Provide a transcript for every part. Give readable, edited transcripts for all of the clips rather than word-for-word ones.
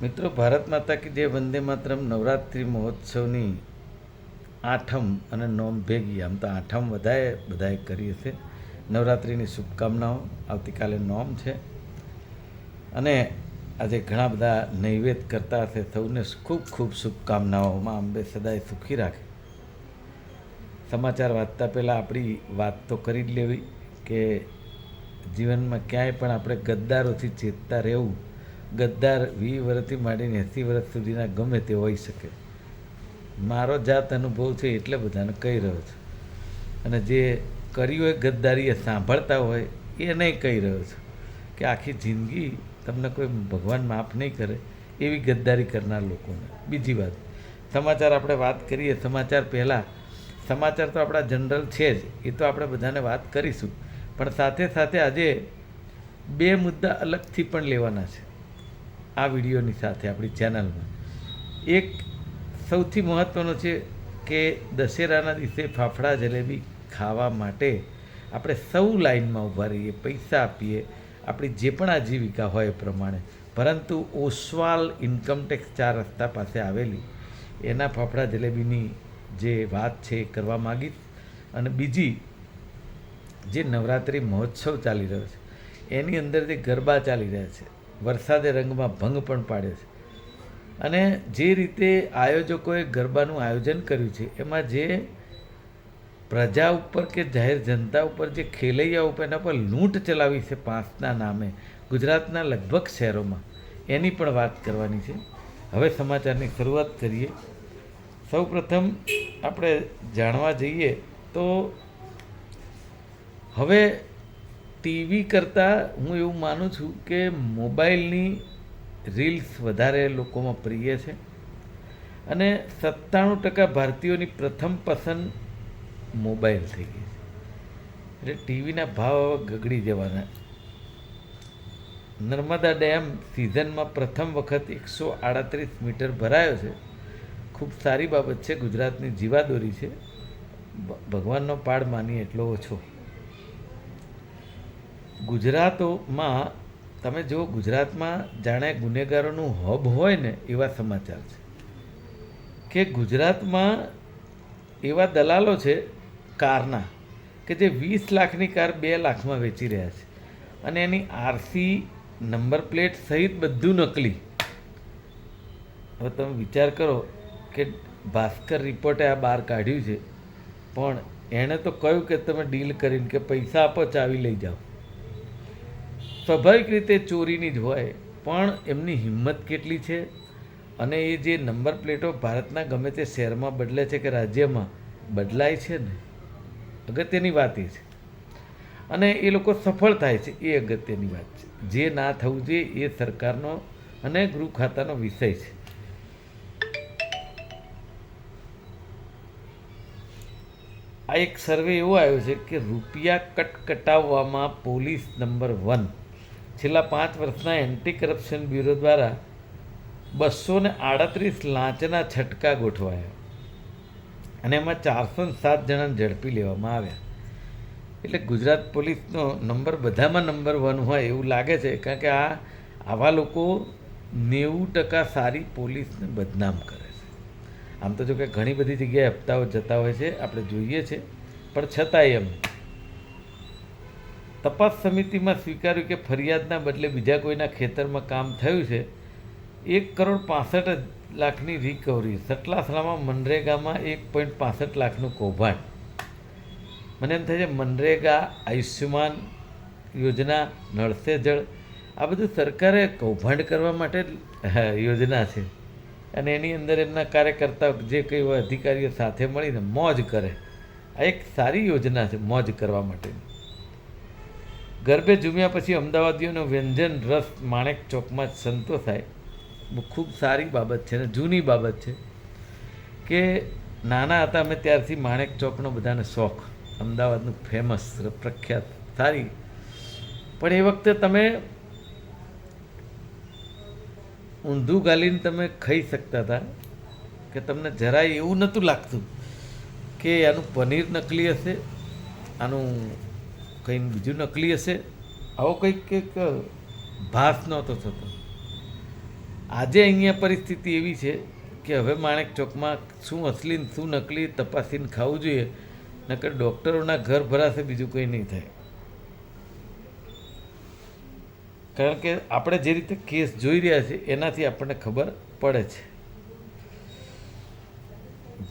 મિત્રો, ભારત માતા કી જય, વંદે માતરમ નવરાત્રિ મહોત્સવની આઠમ અને નોમ ભેગી, આમ તો આઠમ બધાએ કરી હશે. નવરાત્રિની શુભકામનાઓ. આવતીકાલે નોમ છે અને આજે ઘણા બધા નૈવેદ્ય કરતા હશે. સૌને ખૂબ ખૂબ શુભકામનાઓ. માં અંબે સદાય સુખી રાખે. સમાચાર વાંચતા પહેલાં આપણી વાત તો કરી જ લેવી કે જીવનમાં ક્યાંય પણ આપણે ગદ્દારોથી ચેતતા રહેવું. ગદ્દાર 20 વર્ષથી માંડીને 80 વર્ષ સુધીના ગમે તે હોઈ શકે. મારો જાત અનુભવ છે એટલે બધાને કહી રહ્યો છું. અને જે કર્યું હોય ગદ્દારી એ સાંભળતા હોય એ નહીં કહી રહ્યો છું કે આખી જિંદગી તમને કોઈ ભગવાન માફ નહીં કરે એવી ગદ્દારી કરનાર લોકોને. બીજી વાત, સમાચાર આપણે વાત કરીએ. સમાચાર પહેલાં, સમાચાર તો આપણા જનરલ છે જ, એ તો આપણે બધાને વાત કરીશું, પણ સાથે સાથે આજે 2 મુદ્દા અલગથી પણ લેવાના છે આ વિડીયોની સાથે આપણી ચેનલમાં. એક સૌથી મહત્ત્વનો છે કે દશેરાના દિવસે ફાફડા જલેબી ખાવા માટે આપણે સૌ લાઈનમાં ઊભા રહીએ, પૈસા આપીએ, આપણી જે પણ આજીવિકા હોય એ પ્રમાણે. પરંતુ ઓસવાલ ઇન્કમટેક્સ 4 રસ્તા પાસે આવેલી એના ફાફડા જલેબીની જે વાત છે એ કરવા માગીશ. અને બીજી, જે નવરાત્રિ મહોત્સવ ચાલી રહ્યો છે એની અંદર જે ગરબા ચાલી રહ્યા છે, વરસાદે રંગમાં ભંગ પણ પાડ્યો છે. અને જે રીતે આયોજકોએ ગરબાનું આયોજન કર્યું છે એમાં જે પ્રજા ઉપર કે જાહેર જનતા ઉપર જે ખેલૈયા ઉપર એના પર લૂંટ ચલાવી છે 5ના નામે ગુજરાતના લગભગ શહેરોમાં, એની પણ વાત કરવાની છે. હવે સમાચારની શરૂઆત કરીએ. સૌપ્રથમ આપણે જાણવા જઈએ તો હવે ટીવી કરતાં હું એવું માનું છું કે મોબાઈલની રીલ્સ વધારે લોકોમાં પ્રિય છે. અને 97% ભારતીયોની પ્રથમ પસંદ મોબાઈલ થઈ ગઈ છે. એટલે ટીવીના ભાવ ગગડી જવાના. નર્મદા ડેમ સિઝનમાં પ્રથમ વખત 138 મીટર ભરાયો છે. ખૂબ સારી બાબત છે. ગુજરાતની જીવાદોરી છે. ભગવાનનો પાડ માનીએ એટલો ઓછો. ગુજરાતમાં તમે જો, ગુજરાતમાં જાણે ગુનેગારોનું હબ હોય ને એવા સમાચાર છે કે ગુજરાતમાં એવા દલાલો છે કારના કે જે 20 લાખની કાર 2 લાખમાં વેચી રહ્યા છે અને એની આરસી, નંબર પ્લેટ સહિત બધું નકલી. હવે તમે વિચાર કરો કે ભાસ્કર રિપોર્ટે આ બહાર કાઢ્યું છે, પણ એણે તો કહ્યું કે તમે ડીલ કરીને કે પૈસા આપો, ચાવી લઈ જાઓ. સ્વાભાવિક રીતે ચોરીની જ હોય, પણ એમની હિંમત કેટલી છે. અને એ જે નંબર પ્લેટો ભારતના ગમે તે શહેરમાં બદલે છે કે રાજ્યમાં બદલાય છે ને, અગત્યની વાત એ છે. અને એ લોકો સફળ થાય છે એ અગત્યની વાત છે. જે ના થવું જોઈએ એ સરકારનો અને ગૃહ ખાતાનો વિષય છે. આ એક સર્વે એવો આવ્યો છે કે રૂપિયા કટકટાવવામાં પોલીસ નંબર 1. છેલ્લા 5 વર્ષના એન્ટી કરપ્શન બ્યુરો દ્વારા 238 લાંચના છટકા ગોઠવાયા અને એમાં 407 જણાને ઝડપી લેવામાં આવ્યા. એટલે ગુજરાત પોલીસનો નંબર બધામાં નંબર 1 હોય એવું લાગે છે, કારણ કે આવા લોકો 90% સારી પોલીસને બદનામ કરે છે. આમ તો જો કે ઘણી બધી જગ્યાએ હપ્તાઓ જતા હોય છે, આપણે જોઈએ છે, પણ છતાંય એમ તપાસ સમિતિમાં સ્વીકાર્યું કે ફરિયાદના બદલે બીજા કોઈના ખેતરમાં કામ થયું છે. 1,65,00,000ની રિકવરી. સટલાસણામાં મનરેગામાં 1.65 લાખનું કૌભાંડ. મને એમ થાય છે મનરેગા, આયુષ્યમાન યોજના, નળ સે જળ, આ બધું સરકારે કૌભાંડ કરવા માટે યોજના છે. અને એની અંદર એમના કાર્યકર્તાઓ જે કંઈ હોય અધિકારીઓ સાથે મળીને મોજ કરે. આ એક સારી યોજના છે મોજ કરવા માટેની. ગરબે ઝૂમ્યા પછી અમદાવાદીઓનો વ્યંજન રસ માણેક ચોકમાં જ સંતોષાય. ખૂબ સારી બાબત છે ને જૂની બાબત છે કે નાના હતા અમે ત્યારથી માણેક ચોકનો બધાને શોખ. અમદાવાદનું ફેમસ, પ્રખ્યાત, સારી. પણ એ વખતે તમે ઊંધું ગાલીને તમે ખાઈ શકતા હતા કે તમને જરાય એવું નહોતું લાગતું કે આનું પનીર નકલી હશે, આનું કંઈ બીજું નકલી હશે. આવો કંઈક ભાસ નહોતો થતો. આજે અહીંયા પરિસ્થિતિ એવી છે કે હવે માણેક ચોકમાં શું અસલી ને શું નકલી તપાસીને ખાવું જોઈએ, નકર ડૉક્ટરોના ઘર ભરાશે, બીજું કંઈ નહીં થાય. કારણ કે આપણે જે રીતે કેસ જોઈ રહ્યા છીએ એનાથી આપણને ખબર પડે છે.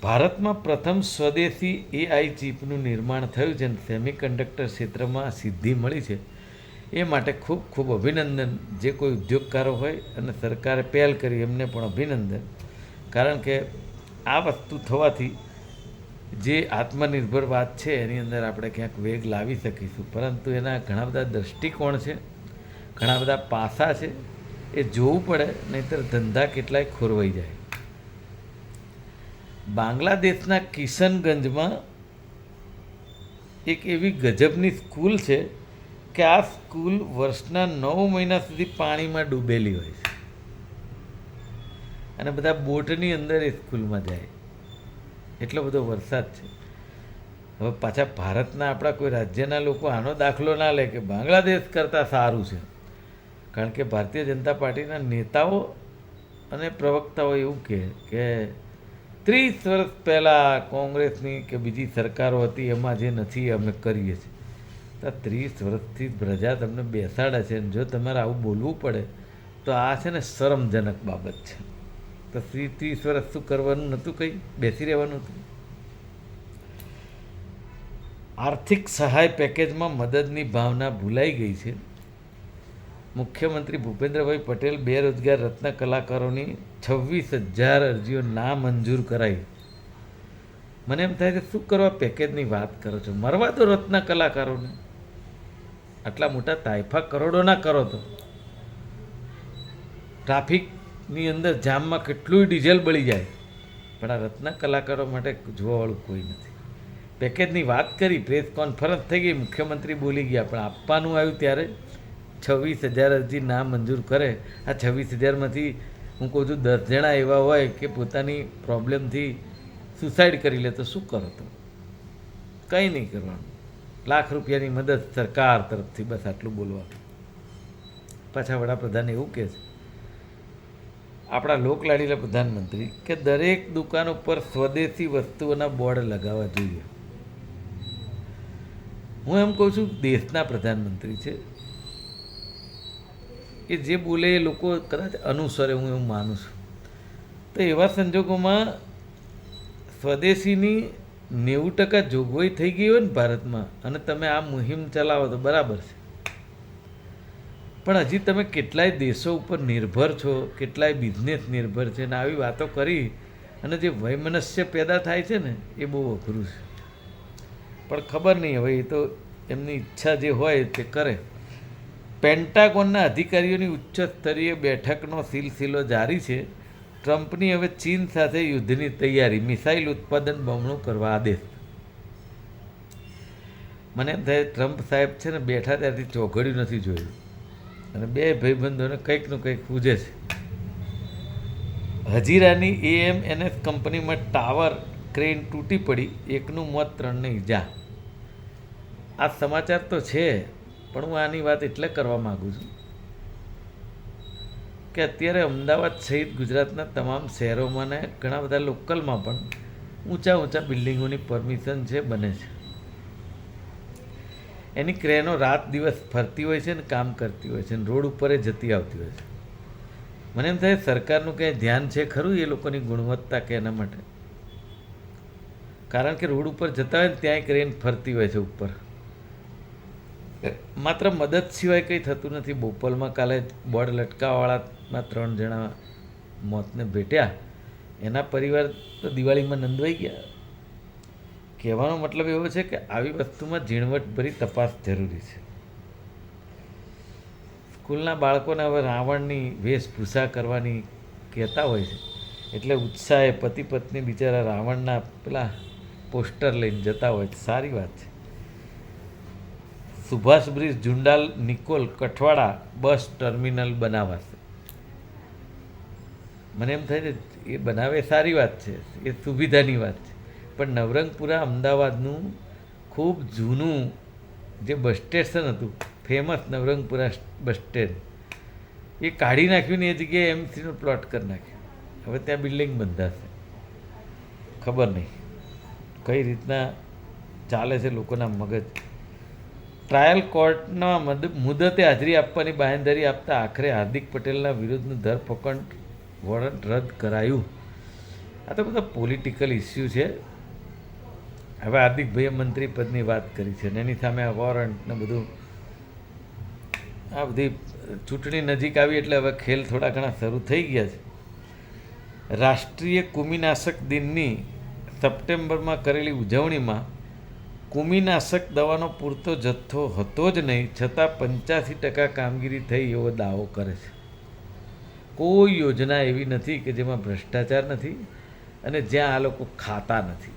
ભારતમાં પ્રથમ સ્વદેશી AI ચીપનું નિર્માણ થયું છે અને સેમિકન્ડક્ટર ક્ષેત્રમાં સિદ્ધિ મળી છે. એ માટે ખૂબ ખૂબ અભિનંદન જે કોઈ ઉદ્યોગકારો હોય અને સરકારે પહેલ કરી એમને પણ અભિનંદન. કારણ કે આ વસ્તુ થવાથી જે આત્મનિર્ભર વાત છે એની અંદર આપણે ક્યાંક વેગ લાવી શકીશું. પરંતુ એના ઘણા બધા દૃષ્ટિકોણ છે, ઘણા બધા પાસા છે, એ જોવું પડે, નહીંતર ધંધા કેટલાય ખોરવાઈ જાય. બાંગ્લાદેશના કિશનગંજમાં એક એવી ગજબની સ્કૂલ છે કે આ સ્કૂલ વર્ષના 9 મહિના સુધી પાણીમાં ડૂબેલી હોય છે અને બધા બોટની અંદર એ સ્કૂલમાં જાય, એટલો બધો વરસાદ છે. હવે પાછા ભારતના આપણા કોઈ રાજ્યના લોકો આનો દાખલો ના લે કે બાંગ્લાદેશ કરતાં સારું છે. કારણ કે ભારતીય જનતા પાર્ટીના નેતાઓ અને પ્રવક્તાઓ એવું કહે કે 30 વર્ષ પહેલાં કોંગ્રેસની કે બીજી સરકારો હતી એમાં જે નથી અમે કરીએ છીએ. તો 30 વર્ષથી પ્રજા તમને બેસાડે છે અને જો તમારે આવું બોલવું પડે તો આ છે ને શરમજનક બાબત છે. તો 30 વર્ષ શું કરવાનું નહોતું, કંઈ બેસી રહેવાનું હતું. આર્થિક સહાય પેકેજમાં મદદની ભાવના ભૂલાઈ ગઈ છે. મુખ્યમંત્રી ભૂપેન્દ્રભાઈ પટેલ બેરોજગાર રત્ન કલાકારોની 26,000 અરજીઓ ના મંજૂર કરાઈ. મને એમ થાય કે શું કરવા પેકેજની વાત કરો છો? મરવા દો રત્ન કલાકારોને. આટલા મોટા તાઇફા કરોડોના કરો તો ટ્રાફિકની અંદર જામમાં કેટલું ડીઝલ બળી જાય, પણ આ રત્ન કલાકારો માટે જોવાવાળું કોઈ નથી. પેકેજની વાત કરી, પ્રેસ કોન્ફરન્સ થઈ ગઈ, મુખ્યમંત્રી બોલી ગયા, પણ આપવાનું આવ્યું ત્યારે 26,000 અરજી ના મંજૂર કરે. આ 26,000માંથી હું કહું છું 10 જણા એવા હોય કે પોતાની પ્રોબ્લેમથી સુસાઇડ કરી લે તો શું કરો? તો કંઈ નહીં કરવાનું. લાખ રૂપિયાની મદદ સરકાર તરફથી, બસ આટલું બોલવાનું. પાછા વડાપ્રધાન એવું કહે છે, આપણા લોકલાડીલા પ્રધાનમંત્રી, કે દરેક દુકાન ઉપર સ્વદેશી વસ્તુઓના બોર્ડ લગાવવા જોઈએ. હું એમ કહું છું દેશના પ્રધાનમંત્રી છે, કે જે બોલે એ લોકો કદાચ અનુસરે, હું એવું માનું છું. તો એવા સંજોગોમાં સ્વદેશીની 90% જોગવાઈ થઈ ગઈ હોય ને ભારતમાં, અને તમે આ મુહિમ ચલાવો તો બરાબર છે. પણ હજી તમે કેટલાય દેશો ઉપર નિર્ભર છો, કેટલાય બિઝનેસ નિર્ભર છે, ને આવી વાતો કરી અને જે વૈમનસ્ય પેદા થાય છે ને એ બહુ અઘરું છે. પણ ખબર નહીં, હવે એ તો એમની ઈચ્છા જે હોય તે કરે. પેન્ટાગોનના અધિકારીઓની ઉચ્ચ સ્તરીય બેઠકનો સિલસિલો જારી છે. ટ્રમ્પની હવે ચીન સાથે યુદ્ધની તૈયારી, મિસાઇલ ઉત્પાદન બમણું કરવા આદેશ. મને એમ થાય ટ્રમ્પ સાહેબ છે ને બેઠા ત્યારથી ચોઘડ્યું નથી જોયું, અને બે ભાઈબંધોને કંઈકનું કંઈક પૂજે છે. હજીરાની AMNS કંપનીમાં ટાવર ક્રેન તૂટી પડી, 1નું મોત, 3ને ઈજા. આ સમાચાર તો છે, પણ હું આની વાત એટલે કરવા માગું છું કે અત્યારે અમદાવાદ સહિત ગુજરાતના તમામ શહેરોમાં ને ઘણા બધા લોકલમાં પણ ઊંચા ઊંચા બિલ્ડિંગોની પરમિશન છે, બને છે. એની ક્રેનો રાત દિવસ ફરતી હોય છે ને કામ કરતી હોય છે, ને રોડ ઉપર જતી આવતી હોય છે. મને એમ થાય સરકારનું કંઈ ધ્યાન છે ખરું એ લોકોની ગુણવત્તા કે એના માટે? કારણ કે રોડ ઉપર જતા હોય ને ત્યાંય ક્રેન ફરતી હોય છે ઉપર. માત્ર મદદ સિવાય કંઈ થતું નથી. બોપલમાં કાલે બોર્ડ લટકાવવાવાળામાં 3 જણા મોતને ભેટ્યા. એના પરિવાર તો દિવાળીમાં નંદવાઈ ગયા. કહેવાનો મતલબ એવો છે કે આવી વસ્તુમાં ઝીણવટભરી તપાસ જરૂરી છે. સ્કૂલના બાળકોને હવે રાવણની વેશભૂષા કરવાની કહેતા હોય છે, એટલે ઉત્સાહે પતિ પત્ની બિચારા રાવણના પેલા પોસ્ટર લઈને જતા હોય છે. સારી વાત છે. સુભાષ બ્રિજ, જુંડાલ, નિકોલ, કઠવાડા બસ ટર્મિનલ બનાવાશે. મને એમ થાય છે એ બનાવે સારી વાત છે, એ સુવિધાની વાત છે, પણ નવરંગપુરા અમદાવાદનું ખૂબ જૂનું જે બસ સ્ટેશન હતું, ફેમસ નવરંગપુરા બસ સ્ટેન્ડ, એ કાઢી નાખ્યું ને એ જગ્યાએ એમસીનો પ્લોટ કરી નાખ્યો. હવે ત્યાં બિલ્ડિંગ બંધાશે. ખબર નહીં કઈ રીતના ચાલે છે લોકોના મગજ. ટ્રાયલ કોર્ટના મુદતે હાજરી આપવાની બાંહેધરી આપતા આખરે હાર્દિક પટેલના વિરુદ્ધનું ધરપકડ વોરંટ રદ કરાયું. આ તો બધા પોલિટિકલ ઇસ્યુ છે. હવે હાર્દિકભાઈએ મંત્રી પદની વાત કરી છે ને એની સામે આ વોરંટ ને બધું, આ બધી ચૂંટણી નજીક આવી એટલે હવે ખેલ થોડા ઘણા શરૂ થઈ ગયા છે. રાષ્ટ્રીય કૃમિનાશક દિનની સપ્ટેમ્બરમાં કરેલી ઉજવણીમાં કૃમિનાશક દવાનો પૂરતો જથ્થો હતો જ નહીં, છતાં 85% કામગીરી થઈ એવો દાવો કરે છે. કોઈ યોજના એવી નથી કે જેમાં ભ્રષ્ટાચાર નથી અને જ્યાં આ લોકો ખાતા નથી,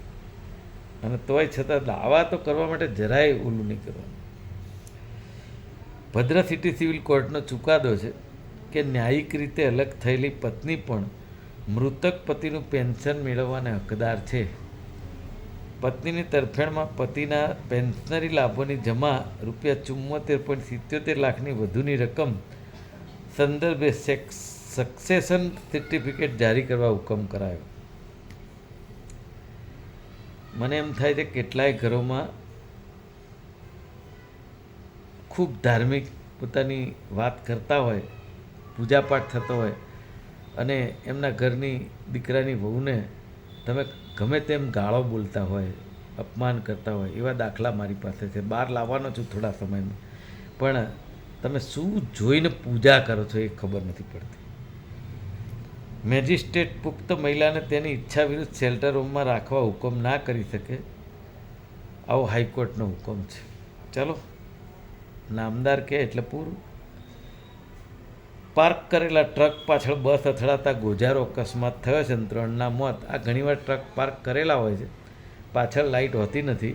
અને તોય છતાં દાવા તો કરવા માટે જરાય ઓલું નહીં કરવાનું. ભદ્ર સિટી સિવિલ કોર્ટનો ચુકાદો છે કે ન્યાયિક રીતે અલગ થયેલી પત્ની પણ મૃતક પતિનું પેન્શન મેળવવાના હકદાર છે. પત્નીની તરફેણમાં પતિના પેન્શનરી લાભોની જમા ₹74.77 લાખની વધુની રકમ સંદર્ભે સક્સેશન સર્ટિફિકેટ જારી કરવા હુકમ કરાયો. મને એમ થાય છે કેટલાય ઘરોમાં ખૂબ ધાર્મિક પોતાની વાત કરતા હોય, પૂજાપાઠ થતો હોય, અને એમના ઘરની દીકરાની વહુને તમે ગમે તેમ ગાળો બોલતા હોય, અપમાન કરતા હોય, એવા દાખલા મારી પાસે છે. બહાર લાવવાનો છું થોડા સમયમાં, પણ તમે શું જોઈને પૂજા કરો છો એ ખબર નથી પડતી. મેજિસ્ટ્રેટ પુખ્ત મહિલાને તેની ઈચ્છા વિરુદ્ધ શેલ્ટર હોમમાં રાખવા હુકમ ના કરી શકે, આવો હાઈકોર્ટનો હુકમ છે. ચાલો, નામદાર કહે એટલે પૂરું. પાર્ક કરેલા ટ્રક પાછળ બસ અથડાતા ગોજારો અકસ્માત થયો છે અને 3ના મોત. આ ઘણીવાર ટ્રક પાર્ક કરેલા હોય છે, પાછળ લાઇટ હોતી નથી,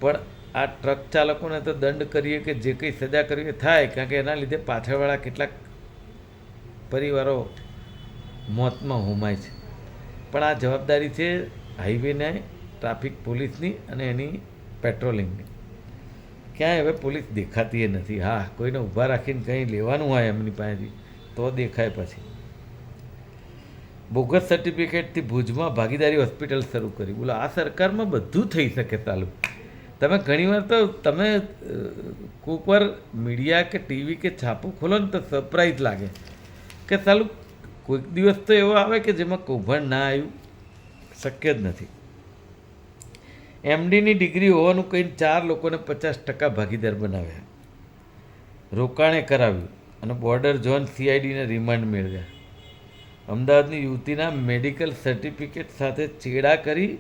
પણ આ ટ્રક ચાલકોને તો દંડ કરીએ કે જે કંઈ સજા કરવી થાય, કારણ કે એના લીધે પાછળવાળા કેટલાક પરિવારો મોતમાં હોમાય છે. પણ આ જવાબદારી છે હાઈવેને ટ્રાફિક પોલીસની અને એની પેટ્રોલિંગની. ક્યાંય હવે પોલીસ દેખાતી નથી. હા, કોઈને ઊભા રાખીને કંઈ લેવાનું હોય એમની પાસેથી તો દેખાય. પછી બોગસ સર્ટિફિકેટથી ભુજમાં ભાગીદારી હોસ્પિટલ શરૂ કરી. બોલો, આ સરકારમાં બધું થઈ શકે. ચાલુ તમે ઘણીવાર તો તમે કોઈક વાર મીડિયા કે ટીવી કે છાપું ખોલો ને તો સરપ્રાઈઝ લાગે કે ચાલુ કોઈક દિવસ તો એવો આવે કે જેમાં કૌભાંડ ના આવ્યું. શક્ય જ નથી. એમડીની ડિગ્રી હોવાનું કહીને 4 લોકોને 50% ભાગીદાર બનાવ્યા, રોકાણે કરાવ્યું અને બોર્ડર ઝોન CIDને રિમાન્ડ મેળવ્યા. અમદાવાદની યુવતીના મેડિકલ સર્ટિફિકેટ સાથે ચેડા કરી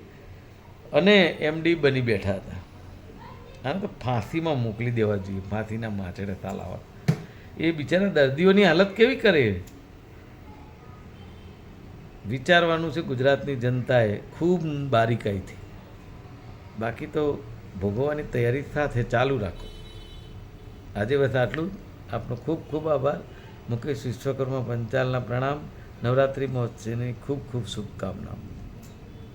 અને MD બની બેઠા હતા. આને તો ફાંસીમાં મોકલી દેવા જોઈએ, ફાંસીના માછડે તાલાવા. એ બિચારા દર્દીઓની હાલત કેવી કરે વિચારવાનું છે ગુજરાતની જનતાએ ખૂબ બારીકાઈથી. બાકી તો ભોગવવાની તૈયારી સાથે ચાલુ રાખો. આજે બસ આટલું. આપનો ખૂબ ખૂબ આભાર. મુકેશ વિશ્વકર્મા પંચાલના પ્રણામ. નવરાત્રિ મહોત્સવની ખૂબ ખૂબ શુભકામનાઓ.